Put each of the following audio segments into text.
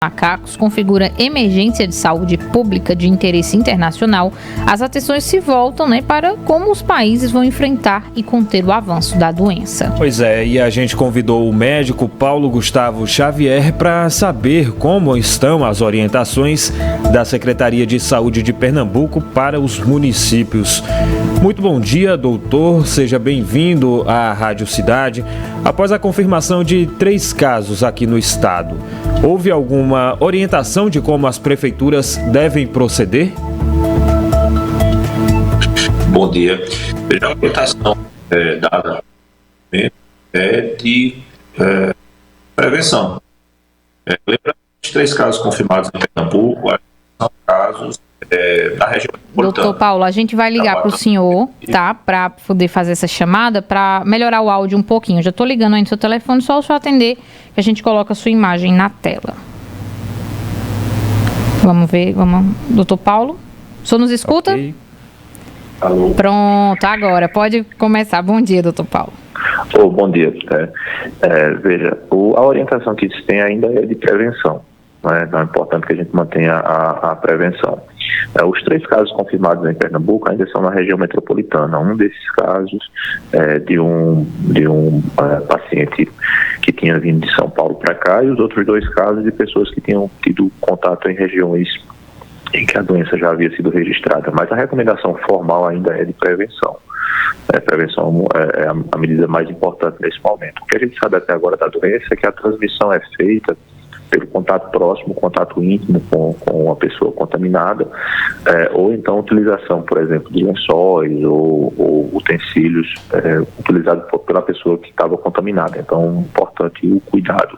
Macacos configura emergência de saúde pública de interesse internacional, as atenções se voltam, para como os países vão enfrentar e conter o avanço da doença. Pois é, e a gente convidou o médico Paulo Gustavo Xavier para saber como estão as orientações da Secretaria de Saúde de Pernambuco para os municípios. Muito bom dia, doutor. Seja bem-vindo à Rádio Cidade. Após a confirmação de 3 casos aqui no estado, houve alguma orientação de como as prefeituras devem proceder? Bom dia. A orientação dada é de prevenção. Lembrando que os 3 casos confirmados em Pernambuco são casos da região metropolitana. Doutor Paulo, a gente vai ligar para o senhor, para poder fazer essa chamada, para melhorar o áudio um pouquinho. Já estou ligando aí no seu telefone, só o senhor atender, que a gente coloca a sua imagem na tela. Vamos ver, Doutor Paulo, o senhor nos escuta? Okay. Alô. Pronto, agora, pode começar. Bom dia, doutor Paulo. Bom dia. Veja, a orientação que se tem ainda é de prevenção. Então é importante que a gente mantenha a prevenção. Os 3 casos confirmados em Pernambuco ainda são na região metropolitana. Um desses casos é de um paciente que tinha vindo de São Paulo para cá, e os outros 2 casos de pessoas que tinham tido contato em regiões em que a doença já havia sido registrada. Mas a recomendação formal ainda é de prevenção. Prevenção é a medida mais importante nesse momento. O que a gente sabe até agora da doença é que a transmissão é feita pelo contato próximo, contato íntimo com a pessoa contaminada, ou então utilização, por exemplo, de lençóis ou utensílios utilizados pela pessoa que estava contaminada. Então, é importante o cuidado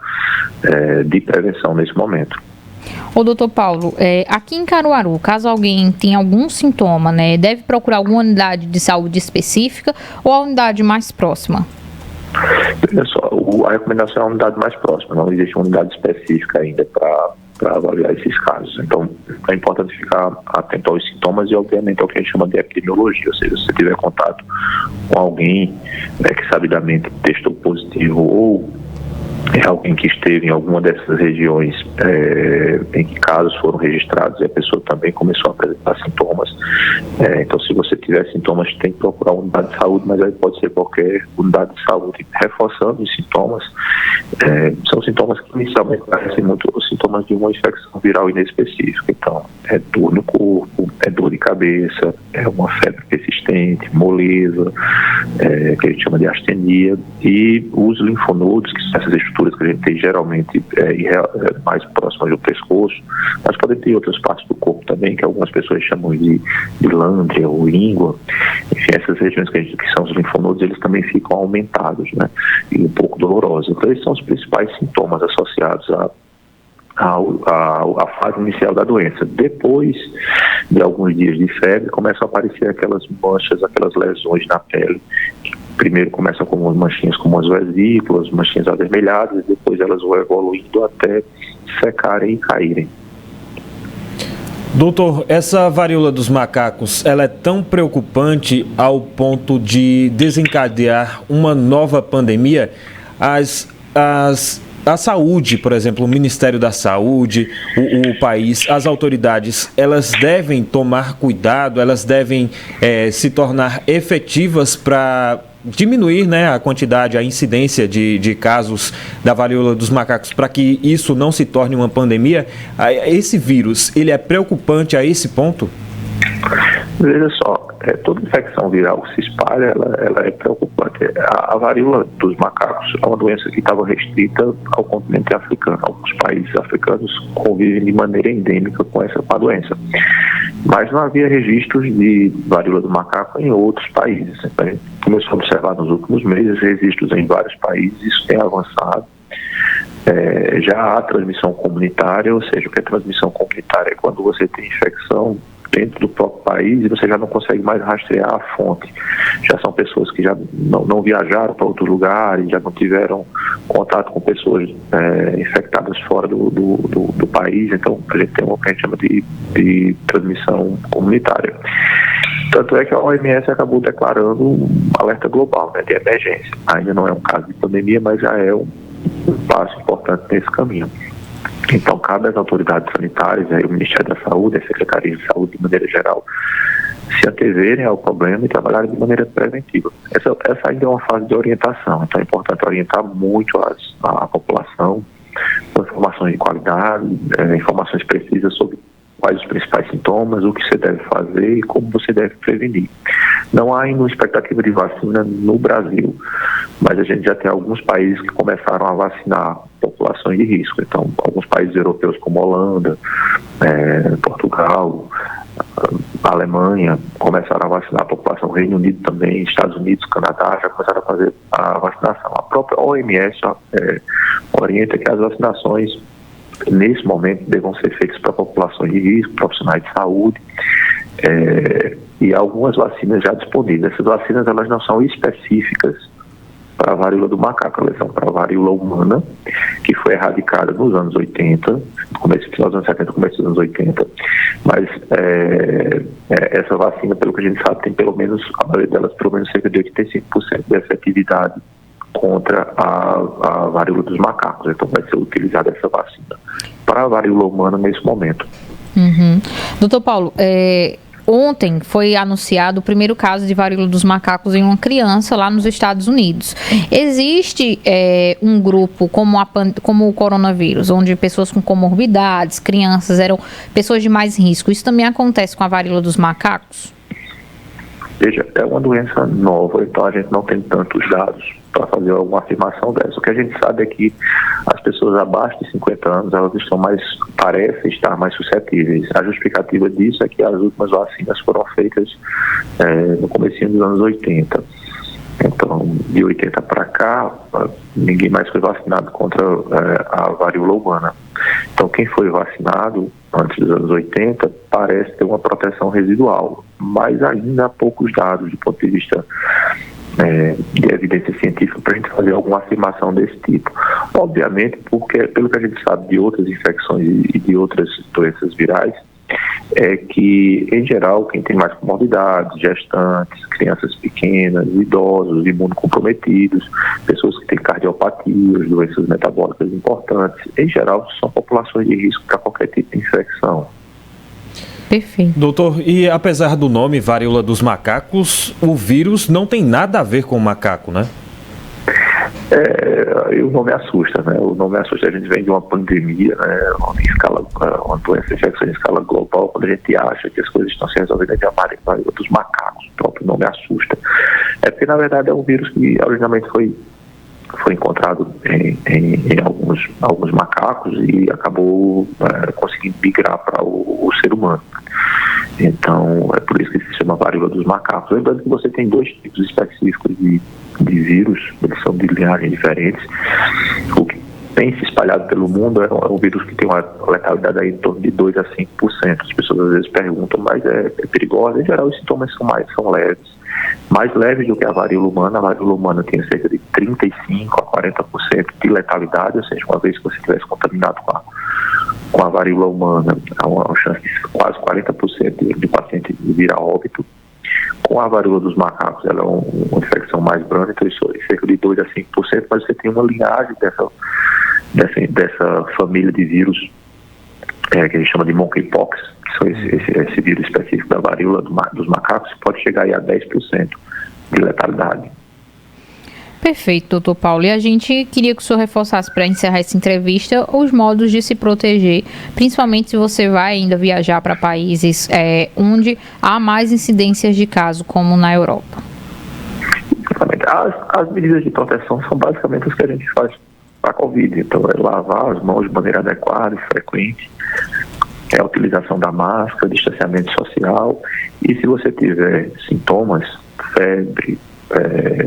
de prevenção nesse momento. Doutor Paulo, aqui em Caruaru, caso alguém tenha algum sintoma, deve procurar alguma unidade de saúde específica ou a unidade mais próxima? Olha só, a recomendação é a unidade mais próxima, não existe uma unidade específica ainda para avaliar esses casos. Então, é importante ficar atento aos sintomas e, obviamente, ao que a gente chama de epidemiologia, ou seja, se você tiver contato com alguém que sabidamente testou positivo ou é alguém que esteve em alguma dessas regiões em que casos foram registrados e a pessoa também começou a apresentar sintomas. Então, se você tiver sintomas, tem que procurar uma unidade de saúde, mas aí pode ser qualquer unidade de saúde. Reforçando os sintomas, são sintomas que inicialmente parecem muito os sintomas de uma infecção viral inespecífica. Então, é dor no corpo, é dor de cabeça, é uma febre persistente, moleza, que a gente chama de astenia, e os linfonodos, que são essas estruturas que a gente tem geralmente mais próximas do pescoço, mas podem ter outras partes do corpo também, que algumas pessoas chamam de lândria ou língua. Enfim, essas regiões que são os linfonodos, eles também ficam aumentados, e um pouco dolorosos. Então, esses são os principais sintomas associados a fase inicial da doença. Depois de alguns dias de febre, começam a aparecer aquelas manchas, aquelas lesões na pele, que primeiro começam com umas manchinhas como as vesículas, manchinhas avermelhadas, e depois elas vão evoluindo até secarem e caírem. Doutor, essa varíola dos macacos, ela é tão preocupante ao ponto de desencadear uma nova pandemia? A saúde, por exemplo, o Ministério da Saúde, o país, as autoridades, elas devem tomar cuidado, elas devem se tornar efetivas para diminuir a quantidade, a incidência de casos da varíola dos macacos, para que isso não se torne uma pandemia. Esse vírus, ele é preocupante a esse ponto? Veja só, toda infecção viral que se espalha, ela é preocupante. A varíola dos macacos é uma doença que estava restrita ao continente africano. Alguns países africanos convivem de maneira endêmica com essa doença. Mas não havia registros de varíola do macaco em outros países. Então, a gente começou a observar nos últimos meses registros em vários países, isso tem avançado. Já há transmissão comunitária, ou seja, o que é transmissão comunitária é quando você tem infecção dentro do próprio país e você já não consegue mais rastrear a fonte. Já são pessoas que já não viajaram para outros lugares, já não tiveram contato com pessoas infectadas fora do país. Então, a gente tem o que a gente chama de transmissão comunitária. Tanto é que a OMS acabou declarando um alerta global, de emergência. Ainda não é um caso de pandemia, mas já é um passo importante nesse caminho. Então, cabe às autoridades sanitárias, aí, o Ministério da Saúde, a Secretaria de Saúde, de maneira geral, se anteverem ao problema e trabalharem de maneira preventiva. Essa ainda é uma fase de orientação, então é importante orientar muito a população com informações de qualidade, informações precisas sobre quais os principais sintomas, o que você deve fazer e como você deve prevenir. Não há ainda uma expectativa de vacina no Brasil, mas a gente já tem alguns países que começaram a vacinar populações de risco. Então, alguns países europeus como Holanda, Portugal, Alemanha começaram a vacinar a população, Reino Unido também, Estados Unidos, Canadá já começaram a fazer a vacinação. A própria OMS orienta que as vacinações nesse momento devam ser feitas para populações de risco, profissionais de saúde, e algumas vacinas já disponíveis. Essas vacinas elas não são específicas para a varíola do macaco, elas são para a varíola humana, que foi erradicada nos anos 80, final dos anos 70, começo dos anos 80, mas essa vacina, pelo que a gente sabe, tem pelo menos, a maioria delas, pelo menos cerca de 85% de efetividade contra a varíola dos macacos. Então vai ser utilizada essa vacina para a varíola humana nesse momento. Doutor Paulo, ontem foi anunciado o primeiro caso de varíola dos macacos em uma criança lá nos Estados Unidos. Existe um grupo como o coronavírus, onde pessoas com comorbidades, crianças, eram pessoas de mais risco. Isso também acontece com a varíola dos macacos? Veja, é uma doença nova, então a gente não tem tantos dados para fazer alguma afirmação dessa. O que a gente sabe é que as pessoas abaixo de 50 anos, elas parecem estar mais suscetíveis. A justificativa disso é que as últimas vacinas foram feitas no comecinho dos anos 80. Então, de 80 para cá, ninguém mais foi vacinado contra a varíola humana. Então, quem foi vacinado antes dos anos 80 parece ter uma proteção residual, mas ainda há poucos dados do ponto de vista de evidência científica para a gente fazer alguma afirmação desse tipo. Obviamente, porque pelo que a gente sabe de outras infecções e de outras doenças virais, é que, em geral, quem tem mais comorbidades, gestantes, crianças pequenas, idosos, imunocomprometidos, pessoas que têm cardiopatias, doenças metabólicas importantes, em geral, são populações de risco para qualquer tipo de infecção. Perfeito. Doutor, e apesar do nome varíola dos macacos, o vírus não tem nada a ver com o macaco, né? O nome assusta, né? O nome assusta. A gente vem de uma pandemia, né? Uma doença infecção em escala global, quando a gente acha que as coisas estão se resolvendo, de varíola dos macacos. O próprio nome assusta. Porque, na verdade, é um vírus que originalmente foi encontrado em alguns macacos e acabou conseguindo migrar para o ser humano. Então, é por isso que se chama varíola dos macacos. Lembrando que você tem dois tipos específicos de vírus, eles são de linhagens diferentes. O que tem se espalhado pelo mundo é um vírus que tem uma letalidade aí em torno de 2 a 5%. As pessoas às vezes perguntam, mas é perigosa? Em geral, os sintomas são leves. Mais leves do que a varíola humana. A varíola humana tem cerca de 35% a 40% de letalidade, ou seja, uma vez que você estivesse contaminado com a varíola humana, há uma chance de quase 40% de paciente vir a óbito. Com a varíola dos macacos, ela é uma infecção mais branda, então isso é cerca de 2 a 5%, mas você tem uma linhagem dessa família de vírus que a gente chama de monkeypox, que são esse vírus específico da varíola dos macacos, que pode chegar aí a 10% de letalidade. Perfeito, doutor Paulo. E a gente queria que o senhor reforçasse, para encerrar essa entrevista, os modos de se proteger, principalmente se você vai ainda viajar para países onde há mais incidências de caso, como na Europa. Exatamente. As medidas de proteção são basicamente as que a gente faz para a Covid. Então, é lavar as mãos de maneira adequada e frequente, a utilização da máscara, distanciamento social, e se você tiver sintomas, febre,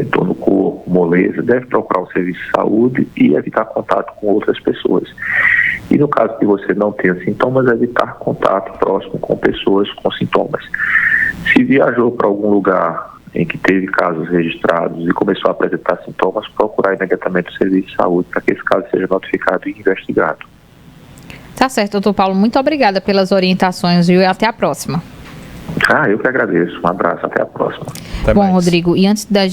dor no corpo, moleza, deve procurar um serviço de saúde e evitar contato com outras pessoas. E no caso que você não tenha sintomas, evitar contato próximo com pessoas com sintomas. Se viajou para algum lugar em que teve casos registrados e começou a apresentar sintomas, procurar imediatamente o serviço de saúde para que esse caso seja notificado e investigado. Tá certo, doutor Paulo. Muito obrigada pelas orientações, viu? E até a próxima. Eu que agradeço. Um abraço. Até a próxima. Bom, Rodrigo, e antes da